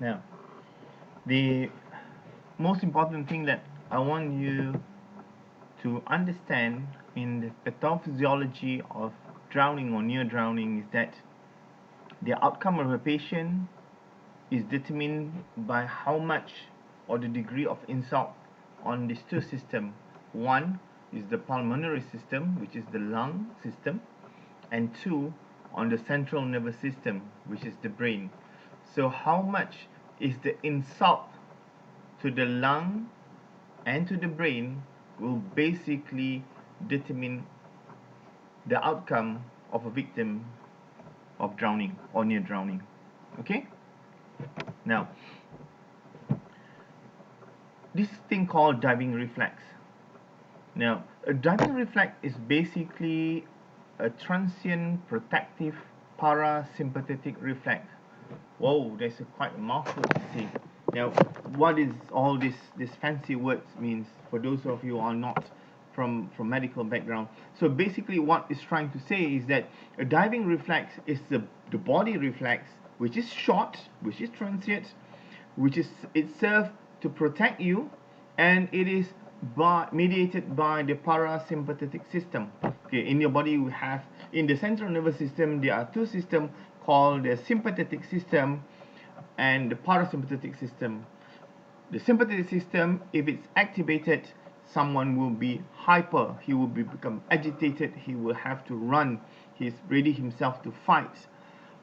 Now, the most important thing that I want you to understand in the pathophysiology of drowning or near drowning is that the outcome of a patient is determined by how much or the degree of insult on these two systems. One is the pulmonary system, which is the lung system, and two on the central nervous system, which is the brain. So how much is the insult to the lung and to the brain will basically determine the outcome of a victim of drowning or near drowning. Okay? Now, this thing called diving reflex. Now, a diving reflex is basically a transient protective parasympathetic reflex. Whoa, that's quite a mouthful to say. Now, what is all this fancy words means for those of you who are not from medical background? So basically, what it's trying to say is that a diving reflex is the body reflex, which is short, which is transient, which is it serves to protect you, and it is mediated by the parasympathetic system. Okay, in your body we have in the central nervous system there are two systems called the sympathetic system and the parasympathetic system. The sympathetic system, if it's activated, someone will be hyper, he will become agitated, he will have to run, he's ready himself to fight.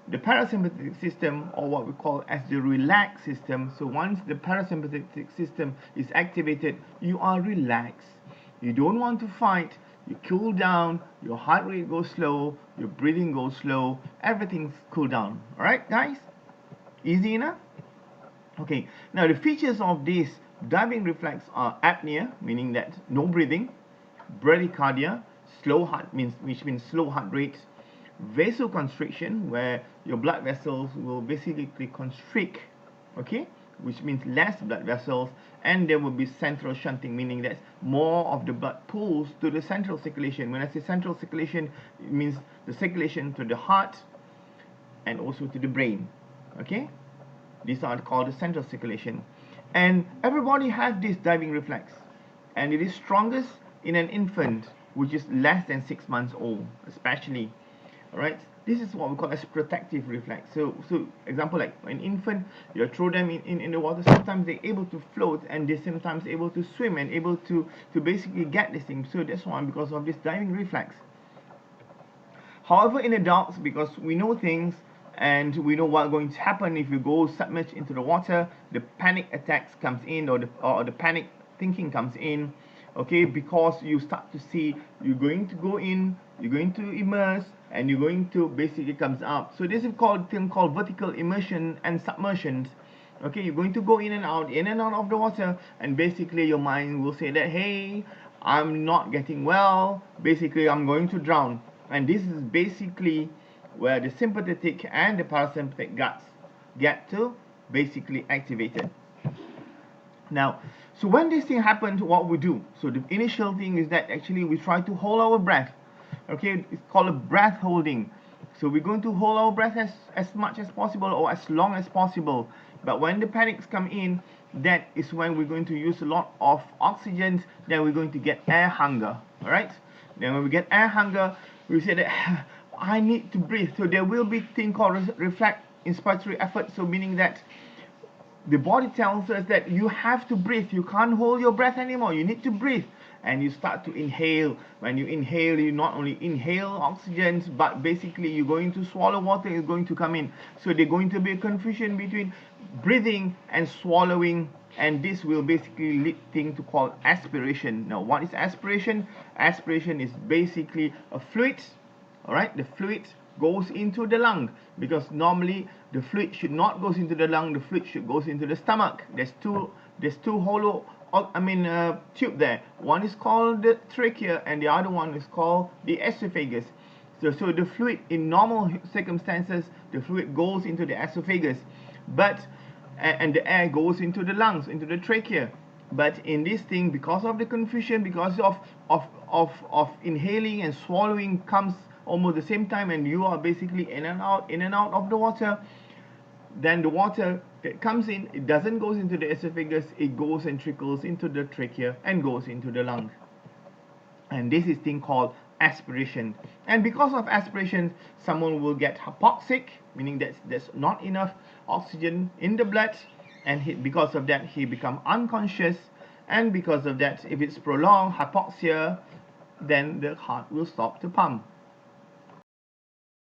The parasympathetic system, or what we call as the relaxed system, so once the parasympathetic system is activated, you are relaxed, you don't want to fight, you cool down, your heart rate goes slow, your breathing goes slow, everything's cool down. Alright guys, easy enough? Okay, now the features of this diving reflex are apnea, meaning that no breathing, bradycardia, slow heart means which means slow heart rate, vasoconstriction, where your blood vessels will basically constrict, okay, which means less blood vessels, and there will be central shunting, meaning that more of the blood pools to the central circulation. When I say central circulation, it means the circulation to the heart and also to the brain. Okay, these are called the central circulation, and everybody has this diving reflex, and it is strongest in an infant which is less than 6 months old, especially. Alright, this is what we call as protective reflex. So example, like an infant, you throw them in the water, sometimes they're able to float, and they sometimes able to swim and able to basically get this thing. So that's why, because of this diving reflex. However, in adults, because we know things and we know what's going to happen if you go submerged into the water, the panic attacks comes in, or the panic thinking comes in. Okay, because you start to see you're going to go in, you're going to immerse, and you're going to basically comes up. So this is called thing called vertical immersion and submersion. Okay, you're going to go in and out of the water, and basically your mind will say that, hey, I'm not getting well, basically I'm going to drown. And this is basically where the sympathetic and the parasympathetic guts get to basically activated. Now, so when this thing happens, what we do? So the initial thing is that actually we try to hold our breath. Okay, it's called a breath holding. So we're going to hold our breath as much as possible or as long as possible. But when the panics come in, that is when we're going to use a lot of oxygen, then we're going to get air hunger. Alright? Then when we get air hunger, we say that I need to breathe. So there will be thing called reflex inspiratory effort. So meaning that the body tells us that you have to breathe. You can't hold your breath anymore. You need to breathe. And you start to inhale. When you inhale, you not only inhale oxygen, but basically you're going to swallow water is going to come in. So there's going to be a confusion between breathing and swallowing, and this will basically lead thing to call aspiration. Now, what is aspiration? Aspiration is basically a fluid. Alright, the fluid goes into the lung, because normally the fluid should not goes into the lung, the fluid should goes into the stomach. There's two hollow tube there. One is called the trachea and the other one is called the esophagus. So the fluid in normal circumstances, the fluid goes into the esophagus, but and the air goes into the lungs, into the trachea. But in this thing, because of the confusion, because of inhaling and swallowing comes almost the same time, and you are basically in and out of the water, then the water comes in, it doesn't go into the esophagus, it goes and trickles into the trachea and goes into the lung. And this is thing called aspiration. And because of aspiration, someone will get hypoxic, meaning that there's not enough oxygen in the blood, and because of that he become unconscious. And because of that, if it's prolonged hypoxia, then the heart will stop to pump.